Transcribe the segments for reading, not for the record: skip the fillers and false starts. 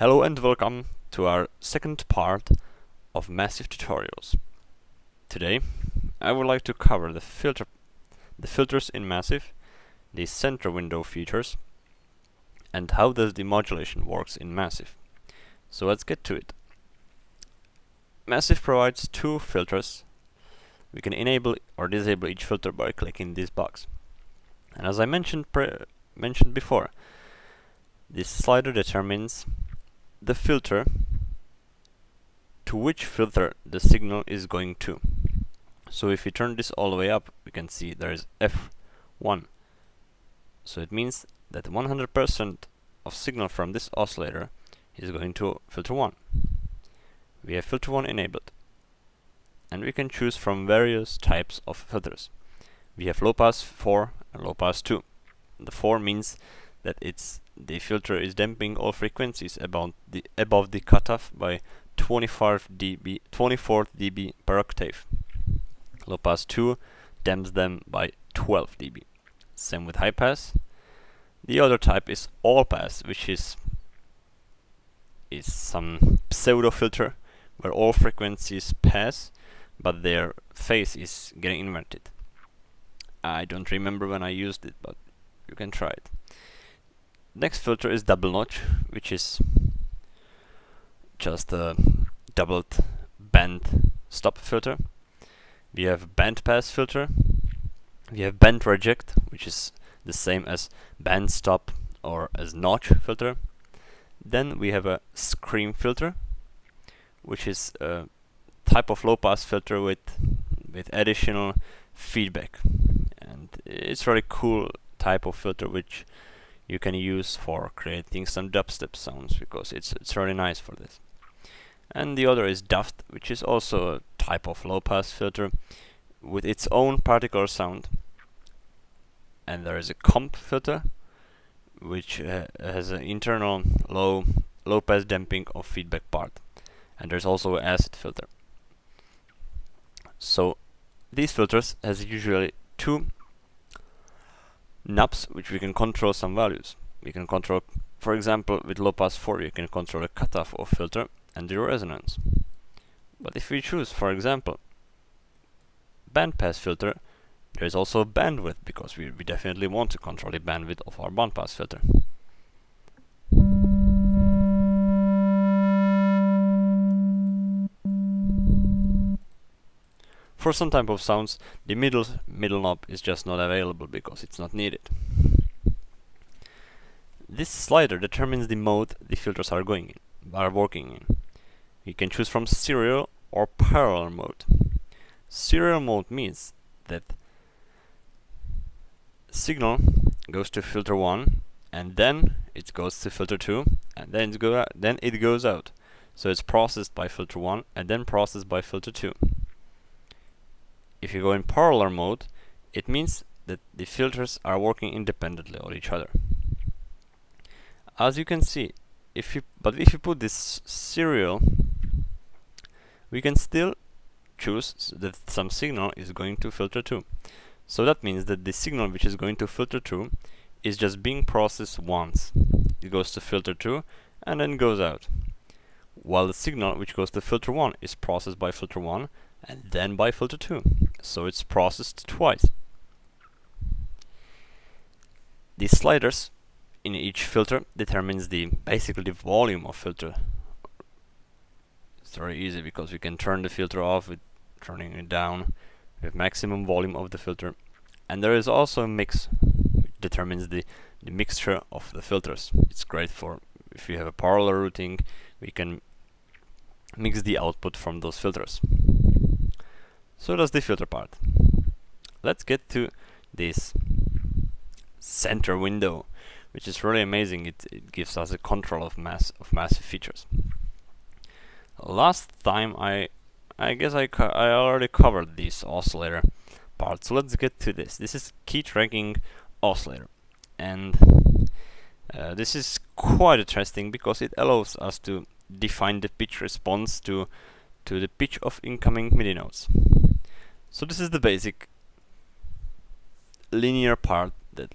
Hello and welcome to our second part of Massive Tutorials. Today I would like to cover the filters in Massive, the center window features, and how does the modulation works in Massive. So let's get to it. Massive provides two filters. We can enable or disable each filter by clicking this box. And as I mentioned before, this slider determines the filter to which filter the signal is going to. So if we turn this all the way up, we can see there is F1. So it means that 100% of signal from this oscillator is going to filter 1. We have filter 1 enabled, and we can choose from various types of filters. We have low pass 4 and low pass 2. The 4 means that the filter is damping all frequencies above the cutoff by 24 dB per octave. Low pass 2 damps them by 12 dB. Same with high pass. The other type is all pass, which is some pseudo filter where all frequencies pass, but their phase is getting inverted. I don't remember when I used it, but you can try it. Next filter is double notch, which is just a doubled band stop filter. We have band pass filter. We have band reject, which is the same as band stop or as notch filter. Then we have a scream filter, which is a type of low pass filter with additional feedback, and it's really cool type of filter which you can use for creating some dubstep sounds, because it's really nice for this. And the other is duft, which is also a type of low pass filter with its own particular sound. And there is a comp filter, which has an internal low pass damping of feedback part. And there's also an acid filter. So these filters has usually two knobs which we can control some values. We can control, for example, with low pass 4 you can control the cutoff of filter and the resonance. But if we choose, for example, band pass filter, there is also bandwidth, because we definitely want to control the bandwidth of our band pass filter. For some type of sounds, the middle knob is just not available because it's not needed. This slider determines the mode the filters are working in. You can choose from serial or parallel mode. Serial mode means that signal goes to filter 1, and then it goes to filter 2, and then it goes out. So it's processed by filter 1 and then processed by filter 2. If you go in parallel mode, it means that the filters are working independently of each other. As you can see, if you put this serial, we can still choose that some signal is going to filter 2. So that means that the signal which is going to filter 2 is just being processed once. It goes to filter 2 and then goes out. While the signal which goes to filter 1 is processed by filter 1 and then by filter 2. So it's processed twice. The sliders in each filter determines basically the volume of filter. It's very easy because we can turn the filter off with turning it down. We have maximum volume of the filter. And there is also a mix which determines the mixture of the filters. It's great for if you have a parallel routing, we can mix the output from those filters. So that's the filter part. Let's get to this center window, which is really amazing. It gives us a control of massive features. Last time I guess I already covered this oscillator part, so let's get to this. This is key tracking oscillator, and this is quite interesting because it allows us to define the pitch response to the pitch of incoming MIDI notes. So this is the basic linear part that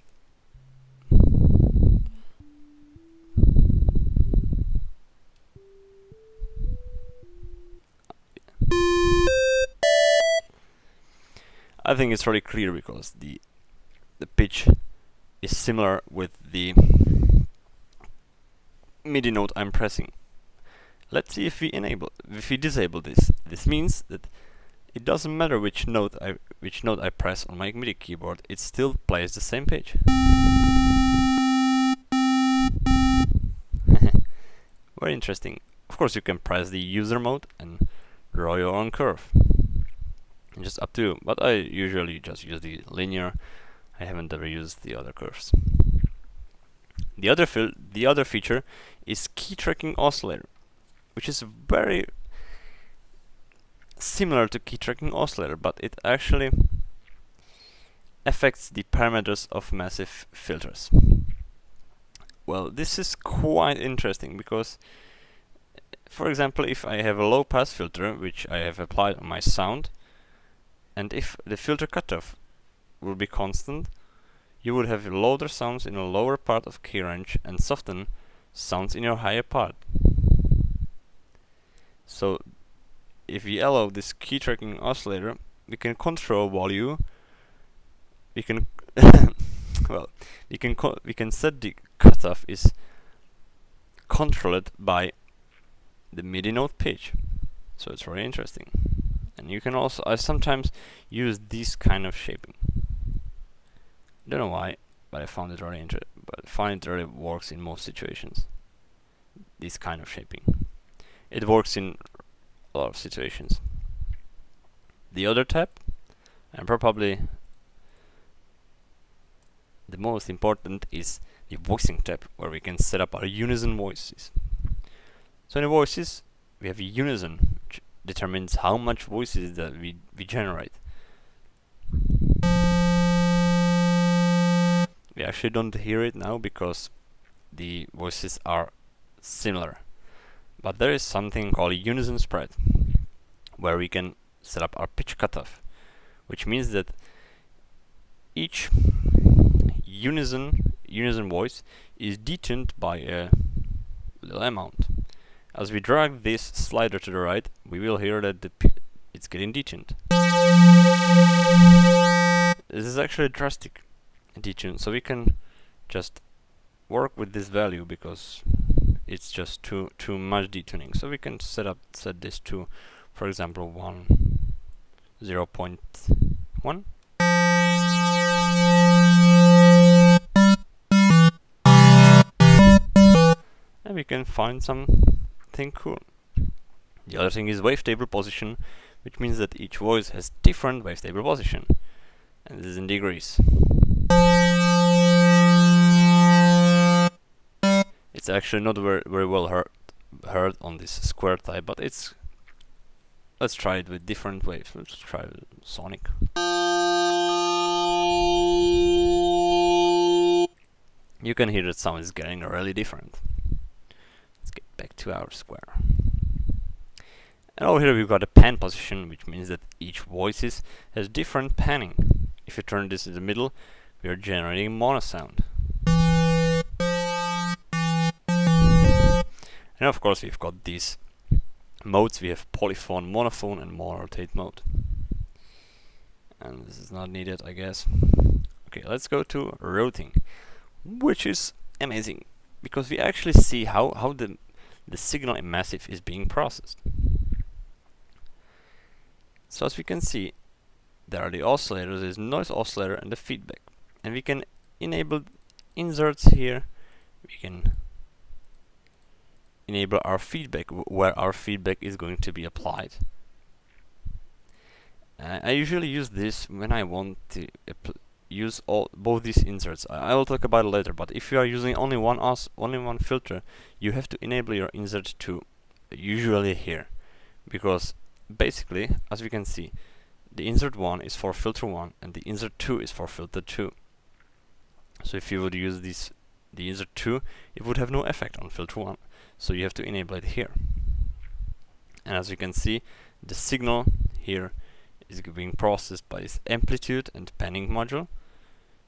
I think it's really clear because the pitch is similar with the MIDI note I'm pressing. Let's see if we disable this. This means that it doesn't matter which note I press on my MIDI keyboard, it still plays the same pitch. Very interesting. Of course you can press the user mode and draw your own curve. Just up to you, but I usually just use the linear. I haven't ever used the other curves. The other feature is key tracking oscillator, which is very similar to key tracking oscillator, but it actually affects the parameters of massive filters. Well, this is quite interesting because, for example, if I have a low pass filter which I have applied on my sound, and if the filter cutoff will be constant, you would have louder sounds in the lower part of key range and soften sounds in your higher part. So if we allow this key tracking oscillator, we can control volume. We can well, we can set the cutoff is controlled by the MIDI note pitch. So it's very interesting. And you can also, I sometimes use this kind of shaping. Don't know why, but I find it really interesting. But I find it really works in most situations. This kind of shaping. It works in a lot of situations. The other tab, and probably the most important, is the voicing tab, where we can set up our unison voices. So in the voices, we have a unison, which determines how much voices that we generate. We actually don't hear it now because the voices are similar. But there is something called a unison spread, where we can set up our pitch cutoff, which means that each unison voice is detuned by a little amount. As we drag this slider to the right, we will hear that it's getting detuned. This is actually a drastic detune, so we can just work with this value because it's just too much detuning. So we can set this to, for example, 0.1. And we can find something cool. The other thing is wavetable position, which means that each voice has different wavetable position, and this is in degrees. It's actually not very well heard on this square type, but it's. Let's try it with different waves. Let's try sonic. You can hear that sound is getting really different. Let's get back to our square. And over here we've got a pan position, which means that each voice has different panning. If you turn this in the middle, we are generating mono sound. And of course we've got these modes. We have polyphone, monophone and mono-rotate mode. And this is not needed, I guess. Okay, let's go to routing, which is amazing because we actually see how the signal in Massive is being processed. So as we can see, there are the oscillators, there's noise oscillator and the feedback. And we can enable inserts here. We can enable our feedback, where our feedback is going to be applied. I usually use this when I want to use both these inserts. I will talk about it later, but if you are using only one filter, you have to enable your insert to usually here, because basically, as we can see, the insert 1 is for filter 1 and the insert 2 is for filter 2. So if you would use the insert 2, it would have no effect on filter 1. So you have to enable it here. And as you can see, the signal here is being processed by this amplitude and panning module.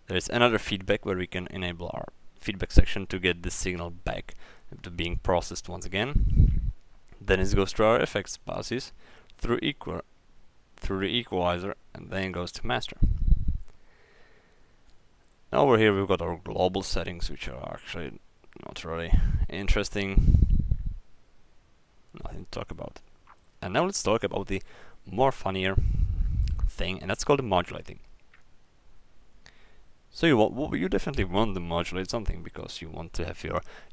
There is another feedback where we can enable our feedback section to get the signal back to being processed once again. Then it goes to our effects passes through the equalizer, and then it goes to master. Now over here we've got our global settings, which are actually not really interesting. Nothing to talk about. And now let's talk about the more funnier thing, and that's called the modulating. So you definitely want to modulate something because you want to have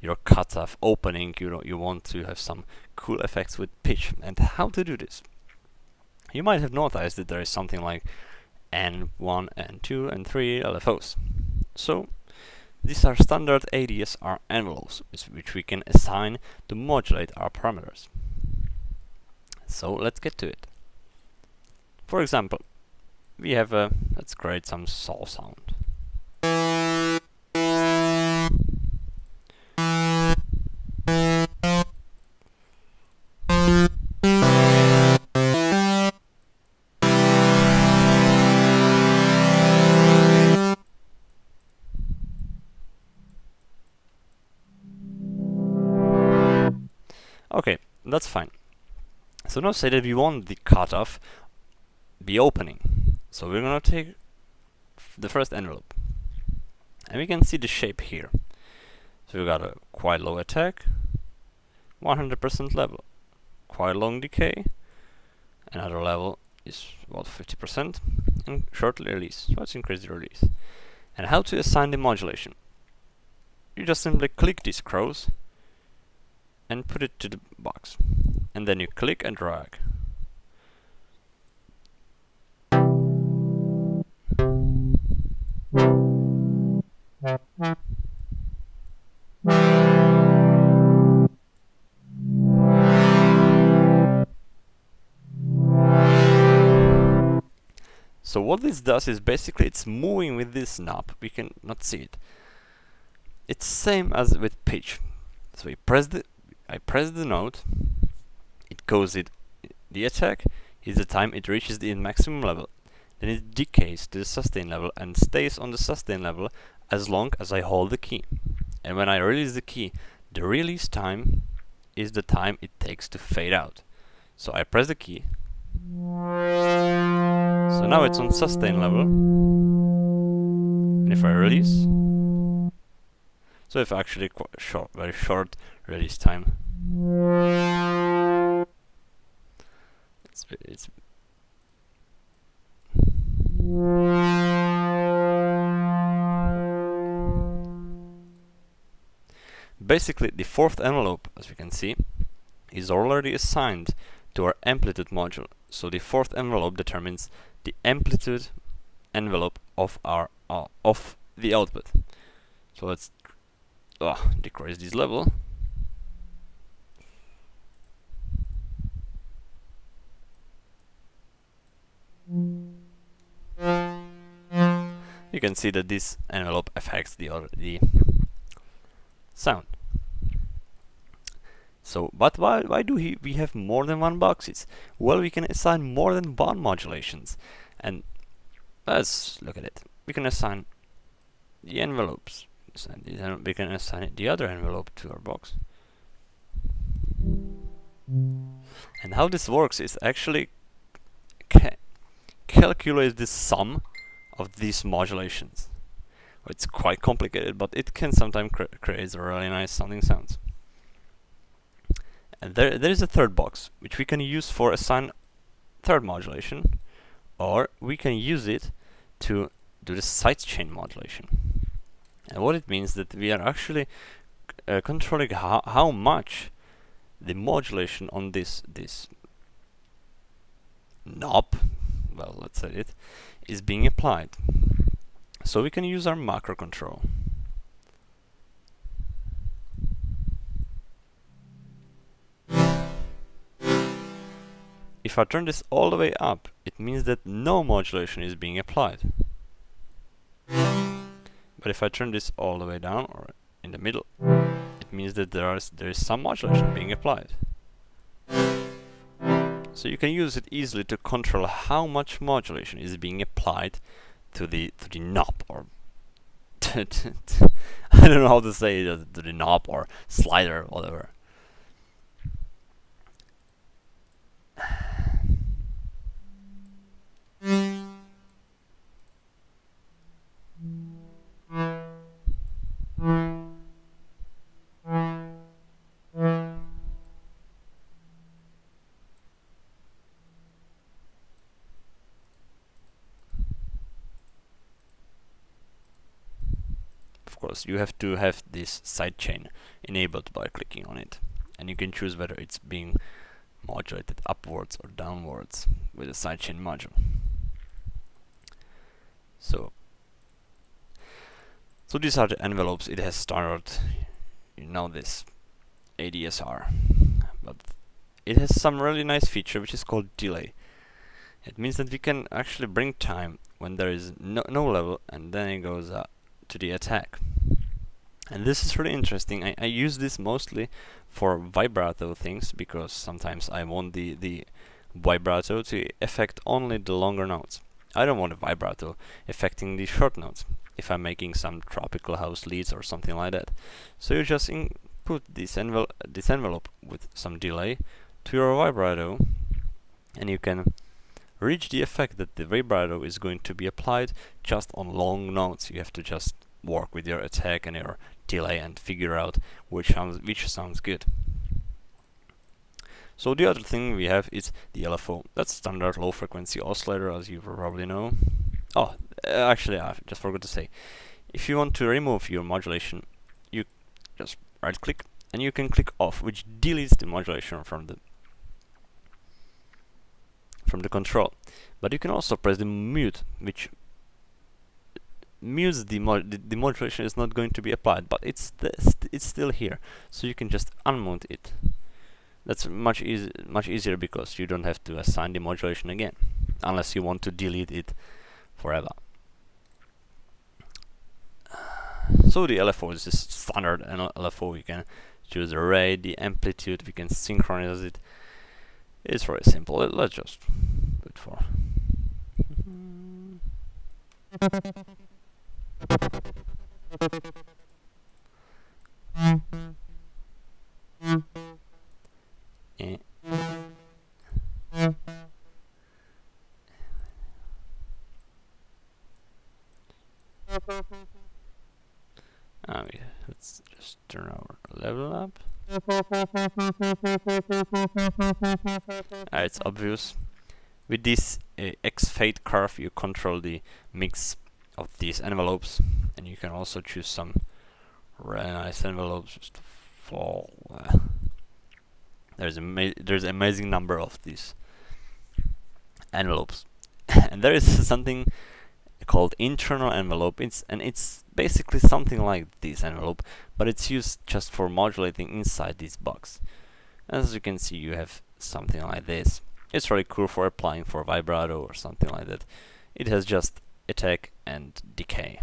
your cutoff opening. You want to have some cool effects with pitch. And how to do this? You might have noticed that there is something like N1, N2, and 3 LFOs. So these are standard ADSR envelopes which we can assign to modulate our parameters. So let's get to it. For example, we have let's create some saw sound. Okay, that's fine. So now say that we want the cutoff be opening. So we're gonna take the first envelope, and we can see the shape here. So we got a quite low attack, 100% level, quite long decay, another level is about 50%, and short release. So let's increase the release. And how to assign the modulation? You just simply click these crows and put it to the box, and then you click and drag. So what this does is basically it's moving with this knob. We can not see it. It's same as with pitch. So I press the note, it goes the attack is the time it reaches the maximum level. Then it decays to the sustain level and stays on the sustain level as long as I hold the key. And when I release the key, the release time is the time it takes to fade out. So I press the key. So now it's on sustain level. And if I release, so if actually very short release time. It's basically the fourth envelope, as we can see, is already assigned to our amplitude module. So the fourth envelope determines the amplitude envelope of our of the output. So let's decrease this level. You can see that this envelope affects the sound. So, but why do we have more than one boxes? Well, we can assign more than one modulations, and let's look at it. We can assign the envelopes. We can assign the other envelope to our box. And how this works is actually calculate the sum of these modulations. It's quite complicated, but it can sometimes create really nice sounding sounds. And there is a third box, which we can use for assign third modulation, or we can use it to do the sidechain modulation. And what it means that we are actually controlling how much the modulation on this knob, well, let's say it, is being applied. So we can use our macro control. If I turn this all the way up, it means that no modulation is being applied. But if I turn this all the way down, or in the middle, it means that there is some modulation being applied. So you can use it easily to control how much modulation is being applied to the knob, or I don't know how to say it, to the knob or slider, whatever. of course, you have to have this sidechain enabled by clicking on it, and you can choose whether it's being modulated upwards or downwards with a sidechain module. So these are the envelopes. It has standard, this ADSR, but it has some really nice feature which is called delay. It means that we can actually bring time when there is no level, and then it goes to the attack. And this is really interesting. I use this mostly for vibrato things, because sometimes I want the vibrato to affect only the longer notes. I don't want a vibrato affecting the short notes if I'm making some tropical house leads or something like that. So you just input this envelope with some delay to your vibrato, and you can reach the effect that the vibrato is going to be applied just on long notes. You have to just work with your attack and your delay and figure out which sounds good. So the other thing we have is the LFO. That's standard low frequency oscillator, as you probably know. Oh, actually, I just forgot to say, if you want to remove your modulation, you just right click and you can click off, which deletes the modulation from the control. But you can also press the mute, which mutes the modulation is not going to be applied, but it's still here, so you can just unmute it. That's much easier, because you don't have to assign the modulation again, unless you want to delete it forever. So the LFO is just standard LFO. We can choose the rate, the amplitude, we can synchronize it. It's very simple. Let's just do it for. Let's just turn our level up. It's obvious. With this X fade curve, you control the mix of these envelopes, and you can also choose some really nice envelopes just for. There's an amazing number of these envelopes, and there is something called internal envelope. It's basically something like this envelope, but it's used just for modulating inside this box. As you can see, you have something like this. It's really cool for applying for vibrato or something like that. It has just attack and decay.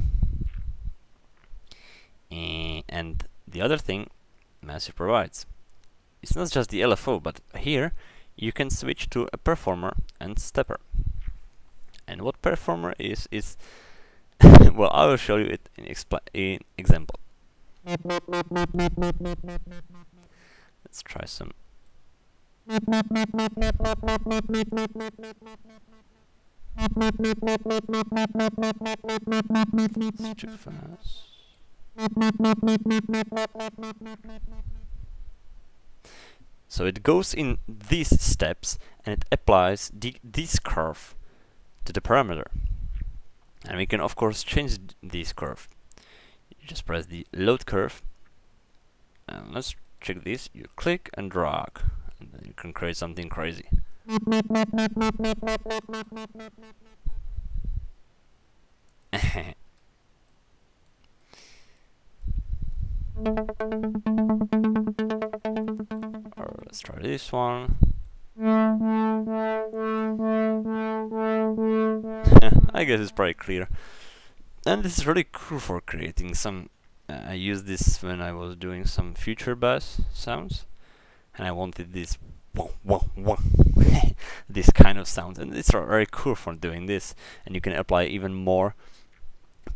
And the other thing Massive provides, it's not just the LFO, but here you can switch to a performer and stepper. And what performer is well, I will show you it in example. Let's try some. It's too fast. So it goes in these steps and it applies this curve to the parameter. And we can of course change this curve. You just press the load curve, and let's check this. You click and drag, and then you can create something crazy. Or let's try this one. I guess it's pretty clear. And this is really cool for creating some. I used this when I was doing some future bass sounds, and I wanted this this kind of sound, and it's very cool for doing this. And you can apply even more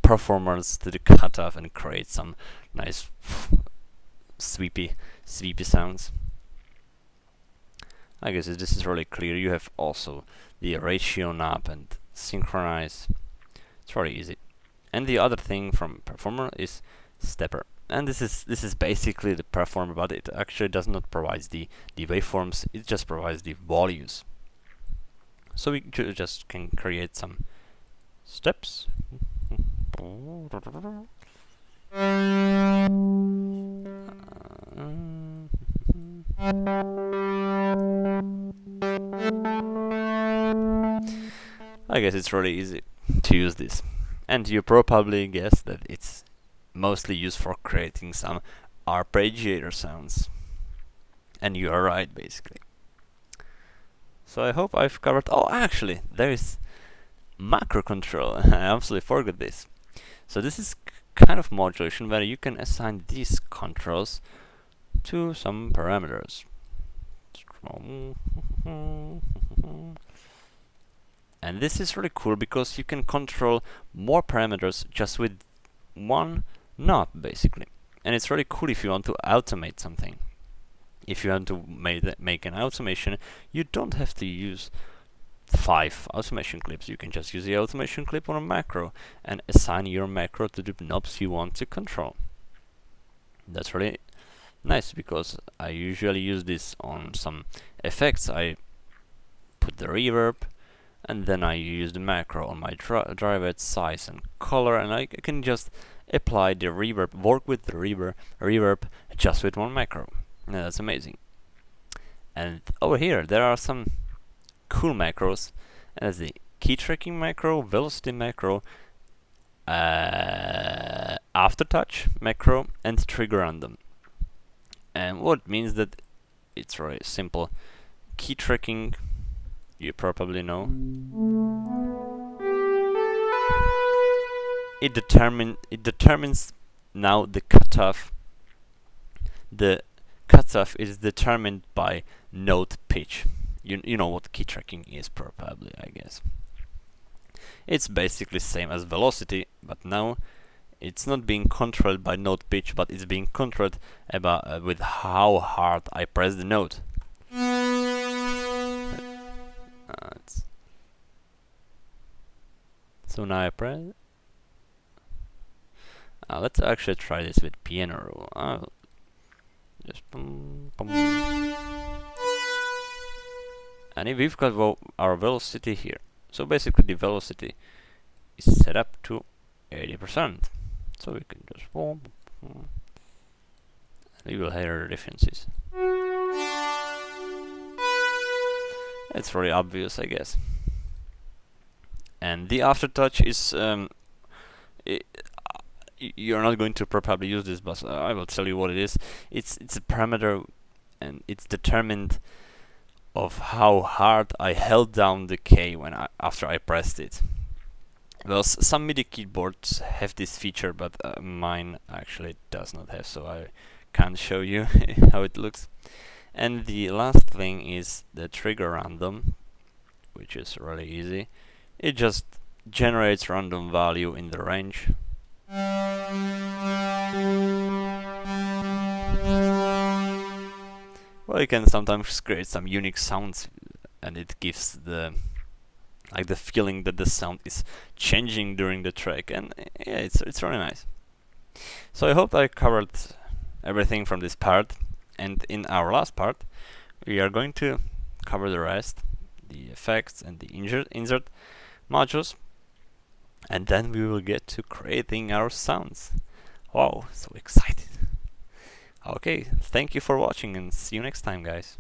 performance to the cutoff and create some nice sweepy sounds. I guess this is really clear. You have also the ratio knob and synchronize. It's really easy. And the other thing from performer is stepper. And this is basically the performer, but it actually does not provide the waveforms. It just provides the values. So we just can create some steps. I guess it's really easy to use this, and you probably guess that it's mostly used for creating some arpeggiator sounds, and you are right basically. So I hope I've covered. Oh, actually, there is macro control. I absolutely forgot this. So this is kind of modulation where you can assign these controls to some parameters. And this is really cool because you can control more parameters just with one knob basically. And it's really cool if you want to automate something. If you want to make an automation, you don't have to use 5 automation clips. You can just use the automation clip on a macro and assign your macro to the knobs you want to control. That's really nice because I usually use this on some effects. I put the reverb and then I use the macro on my driver size and color, and I can just apply the reverb, work with the reverb just with one macro. Now that's amazing. And over here there are some cool macros, as the key tracking macro, velocity macro, aftertouch macro, and trigger random. And what means that it's very simple. Key tracking, you probably know. It determines now the cutoff. The cutoff is determined by note pitch. You know what key tracking is probably, I guess. It's basically same as velocity, but now it's not being controlled by note pitch, but it's being controlled about with how hard I press the note. So now I press. Let's actually try this with piano roll. Just boom, boom. And if we've got our velocity here. So basically the velocity is set up to 80%. So we can just boom, boom. And we will hear the differences. It's really obvious, I guess. And the aftertouch is you're not going to probably use this, but I will tell you what it is. It's a parameter, and it's determined of how hard I held down the K after I pressed it. Well, some MIDI keyboards have this feature, but mine actually does not have, so I can't show you how it looks. And the last thing is the trigger random, which is really easy. It just generates random value in the range. Well, you can sometimes create some unique sounds, and it gives the feeling that the sound is changing during the track, and yeah, it's really nice. So I hope I covered everything from this part, and in our last part we are going to cover the rest, the effects and the insert modules, and then we will get to creating our sounds. Wow, so excited. Okay, thank you for watching and see you next time, guys.